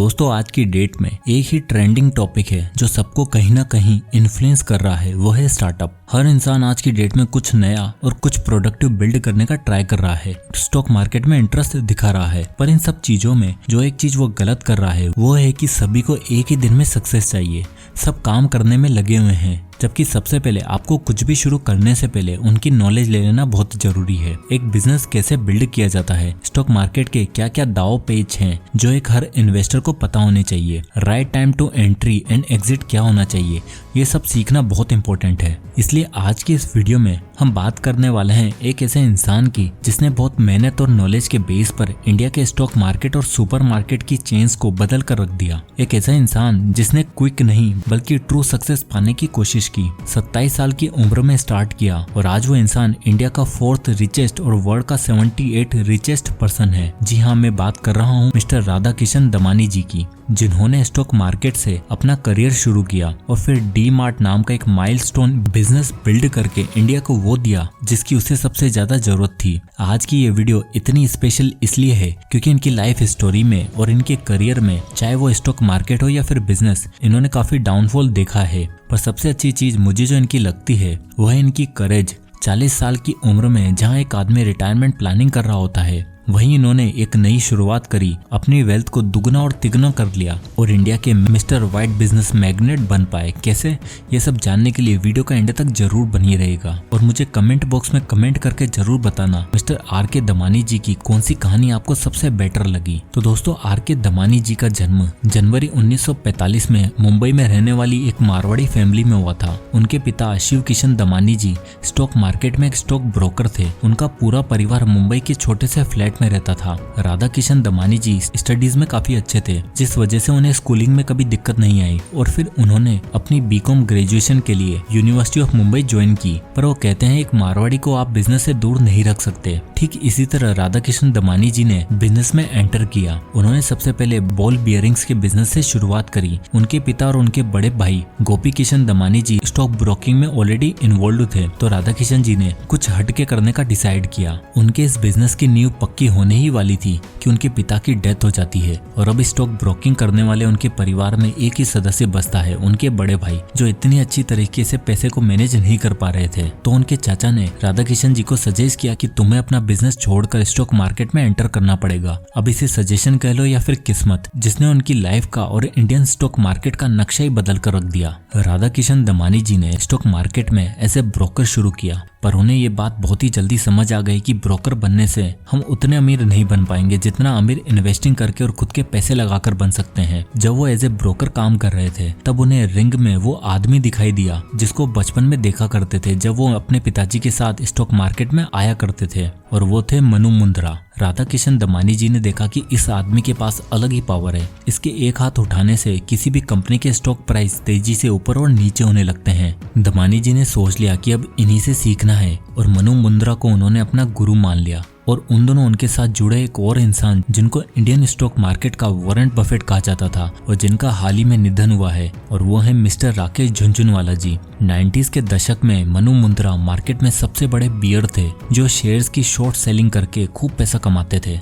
दोस्तों आज की डेट में एक ही ट्रेंडिंग टॉपिक है जो सबको कहीं ना कहीं इन्फ्लुएंस कर रहा है, वो है स्टार्टअप। हर इंसान आज की डेट में कुछ नया और कुछ प्रोडक्टिव बिल्ड करने का ट्राई कर रहा है, स्टॉक मार्केट में इंटरेस्ट दिखा रहा है। पर इन सब चीजों में जो एक चीज वो गलत कर रहा है वो है कि सभी को एक ही दिन में सक्सेस चाहिए। सब काम करने में लगे हुए हैं, जबकि सबसे पहले आपको कुछ भी शुरू करने से पहले उनकी नॉलेज ले लेना बहुत जरूरी है। एक बिजनेस कैसे बिल्ड किया जाता है, स्टॉक मार्केट के क्या क्या दाव पेच हैं जो एक हर इन्वेस्टर को पता होने चाहिए, right time to entry and exit क्या होना चाहिए, ये सब सीखना बहुत इंपॉर्टेंट है। इसलिए आज की इस वीडियो में हम बात करने वाले हैं एक ऐसे इंसान की जिसने बहुत मेहनत और नॉलेज के बेस पर इंडिया के स्टॉक मार्केट और सुपर मार्केट की चेन्स को बदल कर रख दिया। एक ऐसा इंसान जिसने क्विक नहीं बल्कि ट्रू सक्सेस पाने की कोशिश की, 27 साल की उम्र में स्टार्ट किया और आज वो इंसान इंडिया का 4th रिचेस्ट और वर्ल्ड का 78 रिचेस्ट पर्सन है। जी हाँ, मैं बात कर रहा हूँ मिस्टर राधा किशन दमानी जी की, जिन्होंने स्टॉक मार्केट से अपना करियर शुरू किया और फिर डी मार्ट नाम का एक माइलस्टोन बिजनेस बिल्ड करके इंडिया को वो दिया जिसकी उसे सबसे ज्यादा जरूरत थी। आज की ये वीडियो इतनी स्पेशल इसलिए है क्योंकि इनकी लाइफ स्टोरी में और इनके करियर में, चाहे वो स्टॉक मार्केट हो या फिर बिजनेस, इन्होंने काफी डाउनफॉल देखा है। पर सबसे अच्छी चीज मुझे जो इनकी लगती है वो है इनकी करेज। 40 साल की उम्र में जहाँ एक आदमी रिटायरमेंट प्लानिंग कर रहा होता है, वहीं इन्होंने एक नई शुरुआत करी, अपनी वेल्थ को दुगना और तिगुना कर लिया और इंडिया के मिस्टर वाइट बिजनेस मैग्नेट बन पाए। कैसे, ये सब जानने के लिए वीडियो का एंड तक जरूर बनी रहेगा और मुझे कमेंट बॉक्स में कमेंट करके जरूर बताना मिस्टर आर.के. दमानी जी की कौन सी कहानी आपको सबसे बेटर लगी। तो दोस्तों, आर.के. दमानी जी का जन्म जनवरी 1945 में मुंबई में रहने वाली एक मारवाड़ी फैमिली में हुआ था। उनके पिता शिव किशन दमानी जी स्टॉक मार्केट में एक स्टॉक ब्रोकर थे। उनका पूरा परिवार मुंबई के छोटे से फ्लैट में रहता था। राधा किशन दमानी जी स्टडीज में काफी अच्छे थे, जिस वजह से उन्हें स्कूलिंग में कभी दिक्कत नहीं आई और फिर उन्होंने अपनी बीकॉम ग्रेजुएशन के लिए यूनिवर्सिटी ऑफ मुंबई ज्वाइन की। पर वो कहते हैं एक मारवाड़ी को आप बिजनेस से दूर नहीं रख सकते। ठीक इसी तरह राधा किशन दमानी जी ने बिजनेस में एंटर किया। उन्होंने सबसे पहले बॉल बियरिंग्स के बिजनेस से शुरुआत करी। उनके पिता और उनके बड़े भाई गोपी किशन दमानी जी स्टॉक ब्रोकिंग में ऑलरेडी इन्वॉल्व थे, तो राधा किशन जी ने कुछ हटके करने का डिसाइड किया। उनके इस बिजनेस की नींव पक्की होने ही वाली थी कि उनके पिता की डेथ हो जाती है और अब स्टॉक ब्रोकिंग करने वाले उनके परिवार में एक ही सदस्य बचता है, उनके बड़े भाई, जो इतनी अच्छी तरीके से पैसे को मैनेज नहीं कर पा रहे थे। तो उनके चाचा ने राधा किशन जी को सजेस्ट किया कि तुम्हें अपना बिजनेस छोड़कर स्टॉक मार्केट में एंटर करना पड़ेगा। अब इसे सजेशन कह लो या फिर किस्मत, जिसने उनकी लाइफ का और इंडियन स्टॉक मार्केट का नक्शा ही बदल कर रख दिया। राधा किशन दमानी जी ने स्टॉक मार्केट में एज ए ब्रोकर शुरू किया, पर उन्हें ये बात बहुत ही जल्दी समझ आ गई कि ब्रोकर बनने से हम उतने अमीर नहीं बन पाएंगे जितना अमीर इन्वेस्टिंग करके और खुद के पैसे लगाकर बन सकते हैं। जब वो एज ए ब्रोकर काम कर रहे थे तब उन्हें रिंग में वो आदमी दिखाई दिया जिसको बचपन में देखा करते थे जब वो अपने पिताजी के साथ स्टॉक मार्केट में आया करते थे, और वो थे मनु मुंद्रा। राधा किशन दमानी जी ने देखा कि इस आदमी के पास अलग ही पावर है। इसके एक हाथ उठाने से किसी भी कंपनी के स्टॉक प्राइस तेजी से ऊपर और नीचे होने लगते हैं। दमानी जी ने सोच लिया कि अब इन्हीं से सीखना है और मनु मुंद्रा को उन्होंने अपना गुरु मान लिया। और उन दोनों उनके साथ जुड़े एक और इंसान जिनको इंडियन स्टॉक मार्केट का वॉरेन बफेट कहा जाता था और जिनका हाल ही में निधन हुआ है, और वो है मिस्टर राकेश झुनझुनवाला जी। 90s के दशक में मनु मुंद्रा मार्केट में सबसे बड़े बियर थे जो शेयर्स की शॉर्ट सेलिंग करके खूब पैसा कमाते थे।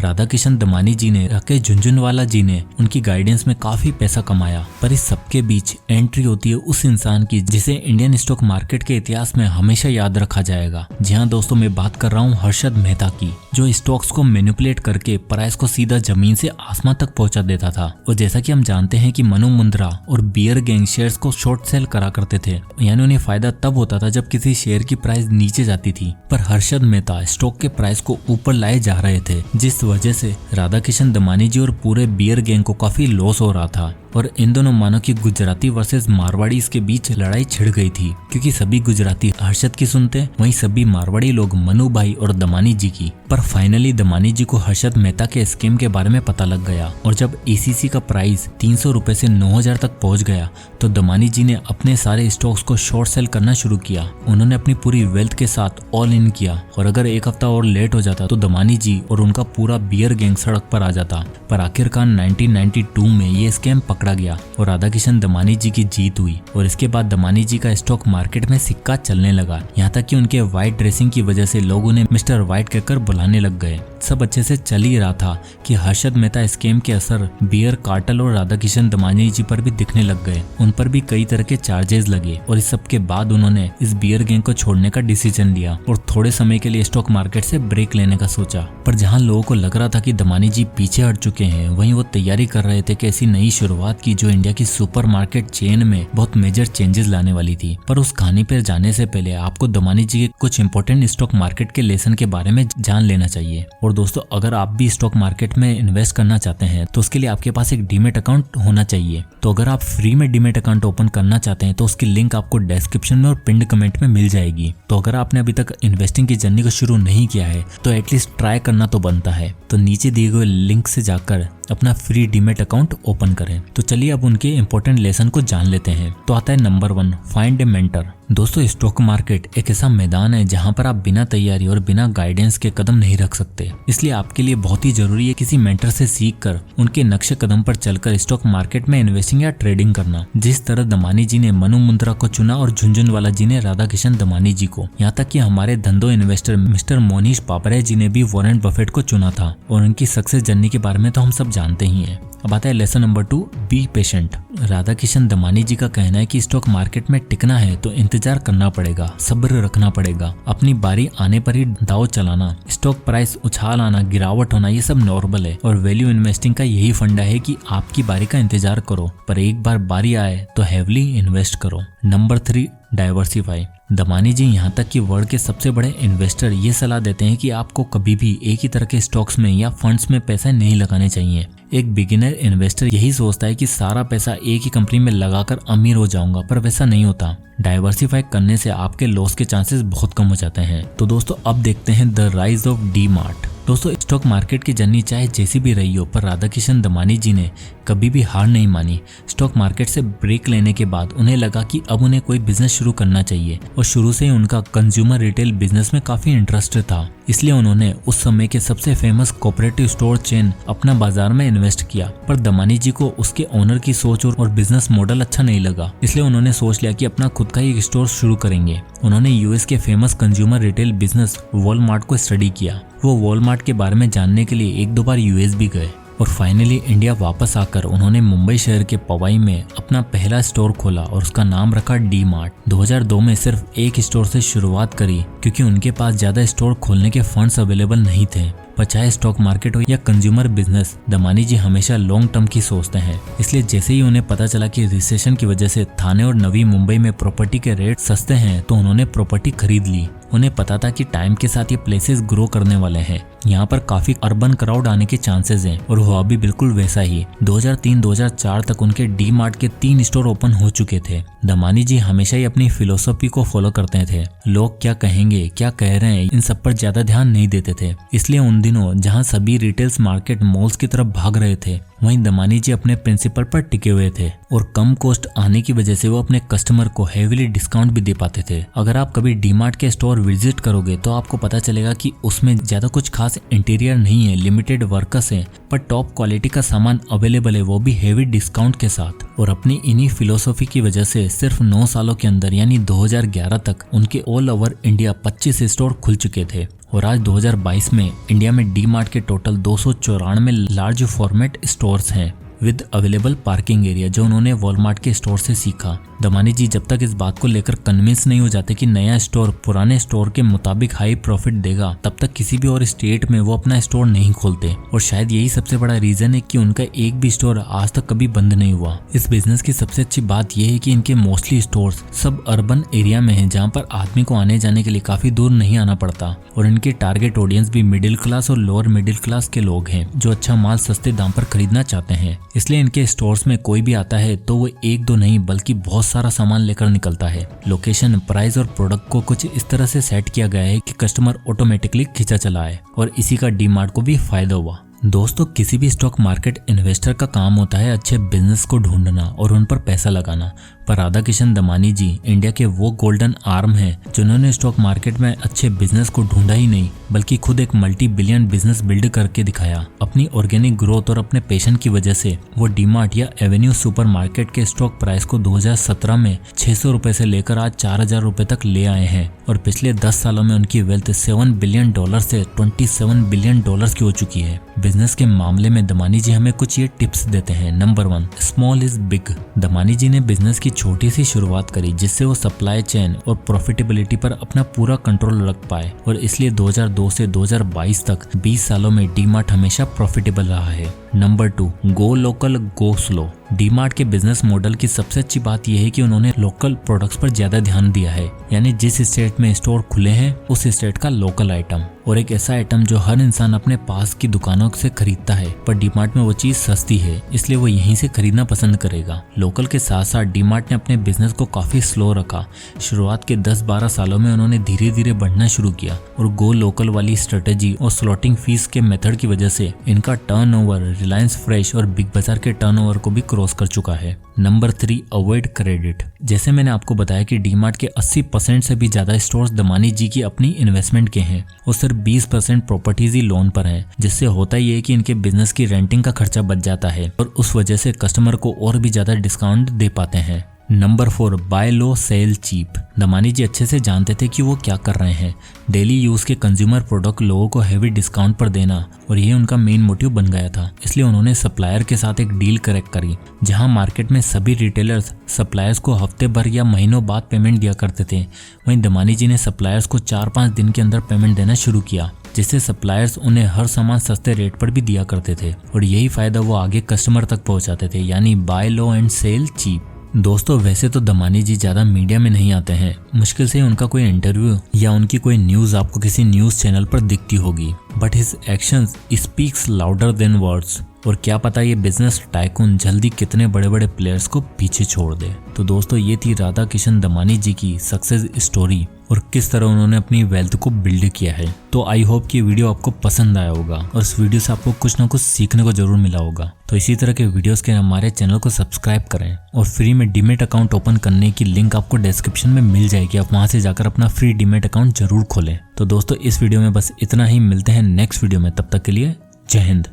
राधा किशन दमानी जी ने, राकेश झुनझुनवाला जी ने उनकी गाइडेंस में काफी पैसा कमाया। पर इस सबके बीच एंट्री होती है उस इंसान की जिसे इंडियन स्टॉक मार्केट के इतिहास में हमेशा याद रखा जाएगा। जी हाँ दोस्तों, मैं बात कर रहा हूँ हर्षद मेहता की, जो स्टॉक्स को मैनिपुलेट करके प्राइस को सीधा जमीन से आसमान तक पहुंचा देता था। और जैसा कि हम जानते हैं कि मनु मुंद्रा और बियर गैंग शेयर्स को शॉर्ट सेल करा करते थे, यानी उन्हें फायदा तब होता था जब किसी शेयर की प्राइस नीचे जाती थी। पर हर्षद मेहता स्टॉक के प्राइस को ऊपर लाए जा रहे थे, जिस वजह से राधा किशन दमानी जी और पूरे बियर गैंग को काफी लॉस हो रहा था। और इन दोनों मानो की गुजराती वर्सेस मारवाड़ी के बीच लड़ाई छिड़ गई थी, क्योंकि सभी गुजराती हर्षद की सुनते, वहीं सभी मारवाड़ी लोग मनु भाई और दमानी जी की। पर फाइनली दमानी जी को हर्षद मेहता के स्कीम के बारे में पता लग गया और जब ECC का प्राइस 300 रुपए से 9000 तक पहुंच गया तो दमानी जी ने अपने सारे स्टॉक्स को शॉर्ट सेल करना शुरू किया। उन्होंने अपनी पूरी वेल्थ के साथ ऑल इन किया और अगर एक हफ्ता और लेट हो जाता तो दमानी जी और उनका पूरा बियर गैंग सड़क पर आ जाता। पर आखिरकार 1992 में ये स्कैम पकड़ा पकड़ा गया और राधा किशन दमानी जी की जीत हुई और इसके बाद दमानी जी का स्टॉक मार्केट में सिक्का चलने लगा। यहाँ तक कि उनके व्हाइट ड्रेसिंग की वजह से लोग उन्हें मिस्टर व्हाइट कहकर बुलाने लग गए। सब अच्छे से चल ही रहा था कि हर्षद मेहता स्कैम के असर बियर कार्टेल और राधा किशन दमानी जी पर भी दिखने लग गए। उन पर भी कई तरह के चार्जेस लगे और इस सब के बाद उन्होंने इस बियर गैंग को छोड़ने का डिसीजन लिया और थोड़े समय के लिए स्टॉक मार्केट से ब्रेक लेने का सोचा। पर जहां लोगों को लग रहा था कि दमानी जी पीछे हट चुके हैं, वहीं वो तैयारी कर रहे थे कि ऐसी नई शुरुआत की जो इंडिया की सुपरमार्केट चेन में बहुत मेजर चेंजेस लाने वाली थी। पर उस कहानी पर जाने से पहले आपको दमानी जी के कुछ इंपॉर्टेंट स्टॉक मार्केट के लेसन के बारे में जान लेना चाहिए। और दोस्तों, अगर आप भी स्टॉक मार्केट में इन्वेस्ट करना चाहते हैं तो उसके लिए आपके पास एक डीमेट अकाउंट होना चाहिए। तो अगर आप फ्री में डीमेट अकाउंट ओपन करना चाहते हैं तो उसकी लिंक आपको डिस्क्रिप्शन में और पिन्ड कमेंट में मिल जाएगी। तो अगर आपने अभी तक इन्वेस्टिंग की जर्नी को शुरू नहीं किया है तो एटलीस्ट ट्राई करना तो बनता है। तो नीचे दिए गए लिंक से जाकर अपना फ्री डीमेट अकाउंट ओपन करें। तो चलिए अब उनके इंपॉर्टेंट लेसन को जान लेते हैं। तो आता है नंबर 1, फाइंड ए मेंटर। दोस्तों, स्टॉक मार्केट एक ऐसा मैदान है जहां पर आप बिना तैयारी और बिना गाइडेंस के कदम नहीं रख सकते। इसलिए आपके लिए बहुत ही जरूरी है किसी मेंटर से सीख कर उनके नक्शे कदम पर चलकर स्टॉक मार्केट में इन्वेस्टिंग या ट्रेडिंग करना। जिस तरह दमानी जी ने मनु मुंद्रा को चुना और झुंझुनवाला जी ने राधा किशन दमानी जी को, यहाँ तक कि हमारे धंधो इन्वेस्टर मिस्टर मोनीश पापड़े जी ने भी वॉरेन बफेट को चुना था और उनकी सक्सेस जर्नी के बारे में तो हम सब जानते ही हैं। अब आता है lesson number 2, be patient. Radha Kishan Damani ji का कहना है कि स्टॉक मार्केट में टिकना है तो इंतजार करना पड़ेगा, सब्र रखना पड़ेगा, अपनी बारी आने पर ही दाव चलाना। स्टॉक प्राइस उछाल आना, गिरावट होना, ये सब नॉर्मल है और वैल्यू इन्वेस्टिंग का यही फंडा है कि आपकी बारी का इंतजार करो, पर एक बार बारी आए तो हैवली इन्वेस्ट करो। Number 3, diversify. दमानी जी यहाँ तक कि वर्ल्ड के सबसे बड़े इन्वेस्टर ये सलाह देते हैं कि आपको कभी भी एक ही तरह के स्टॉक्स में या फंड्स में पैसे नहीं लगाने चाहिए। एक बिगिनर इन्वेस्टर यही सोचता है कि सारा पैसा एक ही कंपनी में लगाकर अमीर हो जाऊंगा, पर वैसा नहीं होता। डाइवर्सिफाई करने से आपके लॉस के चांसेस बहुत कम हो जाते हैं। तो दोस्तों, अब देखते हैं the rise of D mart. दोस्तों, स्टॉक मार्केट की जर्नी चाहे जैसी भी रही हो, पर राधा किशन दमानी जी ने कभी भी हार नहीं मानी। स्टॉक मार्केट से ब्रेक लेने के बाद उन्हें लगा कि अब उन्हें कोई बिजनेस शुरू करना चाहिए और शुरू से ही उनका कंज्यूमर रिटेल बिजनेस में काफी इंटरेस्ट था। इसलिए उन्होंने उस समय के सबसे फेमस कोऑपरेटिव स्टोर चेन अपना बाजार में इन्वेस्ट किया। पर दमानी जी को उसके ओनर की सोच और बिजनेस मॉडल अच्छा नहीं लगा, इसलिए उन्होंने सोच लिया कि अपना खुद का ही एक स्टोर शुरू करेंगे। उन्होंने यूएस के famous consumer retail business Walmart को स्टडी किया। वो वॉलमार्ट के बारे में जानने के लिए 1-2 बार यूएस भी गए और फाइनली इंडिया वापस आकर उन्होंने मुंबई शहर के पवाई में अपना पहला स्टोर खोला और उसका नाम रखा डी मार्ट। 2002 में सिर्फ एक स्टोर से शुरुआत करी क्योंकि उनके पास ज्यादा स्टोर खोलने के फंड्स अवेलेबल नहीं थे। पर चाहे स्टॉक मार्केट हो या कंज्यूमर बिजनेस, दमानी जी हमेशा लॉन्ग टर्म की सोचते हैं। इसलिए जैसे ही उन्हें पता चला कि रिसेशन की वजह से थाने और नवी मुंबई में प्रॉपर्टी के रेट सस्ते हैं तो उन्होंने प्रॉपर्टी खरीद ली। उन्हें पता था कि टाइम के साथ ये प्लेसेस ग्रो करने वाले हैं, यहाँ पर काफी अर्बन क्राउड आने के चांसेस हैं और हुआ भी बिल्कुल वैसा ही। 2003-2004 तक उनके डी मार्ट के 3 स्टोर ओपन हो चुके थे। दमानी जी हमेशा ही अपनी फिलोसफी को फॉलो करते थे। लोग क्या कहेंगे, क्या कह रहे हैं, इन सब पर ज्यादा ध्यान नहीं देते थे। इसलिए उन दिनों जहाँ सभी रिटेल्स मार्केट मॉल्स की तरफ भाग रहे थे, वहीं दमानी जी अपने प्रिंसिपल पर टिके हुए थे और कम कॉस्ट आने की वजह से वो अपने कस्टमर को हेवीली डिस्काउंट भी दे पाते थे। अगर आप कभी डीमार्ट के स्टोर विजिट करोगे तो आपको पता चलेगा कि उसमें ज्यादा कुछ खास इंटीरियर नहीं है, लिमिटेड वर्कर्स हैं, पर टॉप क्वालिटी का सामान अवेलेबल है, वो भी हेवी डिस्काउंट के साथ। और अपनी इन्हीं फिलोसफी की वजह से सिर्फ 9 सालों के अंदर यानी 2011 तक उनके ऑल ओवर इंडिया 25 स्टोर खुल चुके थे और आज 2022 में इंडिया में डी मार्ट के टोटल 294 लार्ज फॉर्मेट स्टोर्स हैं विद अवेलेबल पार्किंग एरिया, जो उन्होंने वॉलमार्ट के स्टोर से सीखा। दमानी जी जब तक इस बात को लेकर कन्विंस नहीं हो जाते कि नया स्टोर पुराने स्टोर के मुताबिक हाई प्रॉफिट देगा, तब तक किसी भी और स्टेट में वो अपना स्टोर नहीं खोलते। और शायद यही सबसे बड़ा रीजन है कि उनका एक भी स्टोर आज तक कभी बंद नहीं हुआ। इस बिजनेस की सबसे अच्छी बात यह है कि इनके मोस्टली स्टोर्स सब अर्बन एरिया में हैं, जहाँ पर आदमी को आने जाने के लिए काफी दूर नहीं आना पड़ता। और इनके टारगेट ऑडियंस भी मिडिल क्लास और लोअर मिडिल क्लास के लोग हैं जो अच्छा माल सस्ते दाम पर खरीदना चाहते हैं। इसलिए इनके स्टोर्स में कोई भी आता है तो वो 1-2 नहीं बल्कि बहुत सारा सामान लेकर निकलता है। लोकेशन, प्राइस और प्रोडक्ट को कुछ इस तरह से सेट किया गया है कि कस्टमर ऑटोमेटिकली खींचा चला है और इसी का डी मार्ट को भी फायदा हुआ। दोस्तों, किसी भी स्टॉक मार्केट इन्वेस्टर का काम होता है अच्छे बिजनेस को ढूंढना और उन पर पैसा लगाना। पर राधा किशन दमानी जी इंडिया के वो गोल्डन आर्म हैं जिन्होंने स्टॉक मार्केट में अच्छे बिजनेस को ढूंढा ही नहीं बल्कि खुद एक मल्टी बिलियन बिजनेस बिल्ड करके दिखाया। अपनी ऑर्गेनिक ग्रोथ और अपने पैशन की वजह से वो डीमार्ट या एवेन्यू सुपरमार्केट के स्टॉक प्राइस को 2017 में 600 रुपए से लेकर आज 4000 रुपए तक ले आए हैं और पिछले 10 सालों में उनकी वेल्थ $7 बिलियन से $27 बिलियन की हो चुकी है। बिजनेस के मामले में दमानी जी हमें कुछ ये टिप्स देते हैं। Number 1, small is big. Damani ji ने बिजनेस की छोटी सी शुरुआत करी जिससे वो सप्लाई चेन और प्रॉफिटेबिलिटी पर अपना पूरा कंट्रोल रख पाए और इसलिए 2002 से 2022 तक 20 सालों में डीमार्ट हमेशा प्रॉफिटेबल रहा है। Number 2, go local go slow. DMart के बिजनेस मॉडल की सबसे अच्छी बात यह है कि उन्होंने लोकल प्रोडक्ट्स पर ज्यादा ध्यान दिया है, यानी जिस स्टेट में स्टोर खुले हैं उस स्टेट का लोकल आइटम और एक ऐसा आइटम जो हर इंसान अपने पास की दुकानों से खरीदता है, पर डीमार्ट में वो चीज सस्ती है इसलिए वो यहीं से खरीदना पसंद करेगा। लोकल के साथ साथ डीमार्ट ने अपने बिजनेस को काफी स्लो रखा। शुरुआत के 10-12 सालों में उन्होंने धीरे धीरे बढ़ना शुरू किया और गो लोकल वाली स्ट्रेटेजी और स्लॉटिंग फीस के मेथड की वजह से इनका टर्नओवर रिलायंस फ्रेश और बिग बाजार के टर्नओवर को भी क्रॉस कर चुका है। Number 3, avoid credit. जैसे मैंने आपको बताया कि डीमार्ट के 80% से भी ज्यादा स्टोर्स दमानी जी की अपनी इन्वेस्टमेंट के हैं और सिर्फ 20% प्रॉपर्टीज ही लोन पर है, जिससे होता ही है कि इनके बिजनेस की रेंटिंग का खर्चा बच जाता है और उस वजह से कस्टमर को और भी ज्यादा डिस्काउंट दे पाते हैं। नंबर 4, बाय लो सेल चीप। दमानी जी अच्छे से जानते थे कि वो क्या कर रहे हैं। डेली यूज के कंज्यूमर प्रोडक्ट लोगों को हेवी डिस्काउंट पर देना और ये उनका मेन मोटिव बन गया था, इसलिए उन्होंने सप्लायर के साथ एक डील करेक्ट करी जहां मार्केट में सभी रिटेलर्स सप्लायर्स को हफ्ते भर या महीनों बाद पेमेंट दिया करते थे, वहीं दमानी जी ने सप्लायर्स को 4-5 दिन के अंदर पेमेंट देना शुरू किया, जिससे सप्लायर्स उन्हें हर सामान सस्ते रेट पर भी दिया करते थे और यही फायदा वो आगे कस्टमर तक पहुंचाते थे, यानी buy low and sell cheap. दोस्तों वैसे तो दमानी जी ज्यादा मीडिया में नहीं आते हैं, मुश्किल से उनका कोई इंटरव्यू या उनकी कोई न्यूज आपको किसी न्यूज चैनल पर दिखती होगी, but his actions speaks louder than words. और क्या पता ये बिजनेस टाइकून जल्दी कितने बड़े बड़े प्लेयर्स को पीछे छोड़ दे। तो दोस्तों ये थी राधा किशन दमानी जी की सक्सेस स्टोरी और किस तरह उन्होंने अपनी वेल्थ को बिल्ड किया है। तो आई होप कि वीडियो आपको पसंद आया होगा और इस वीडियो से आपको कुछ ना कुछ सीखने को जरूर मिला होगा। तो इसी तरह के वीडियोस के हमारे चैनल को सब्सक्राइब करें और फ्री में डीमेट अकाउंट ओपन करने की लिंक आपको डिस्क्रिप्शन में मिल जाएगी, आप वहां से जाकर अपना फ्री डीमेट अकाउंट जरूर खोलें। तो दोस्तों इस वीडियो में बस इतना ही, मिलते हैं नेक्स्ट वीडियो में, तब तक के लिए जय हिंद।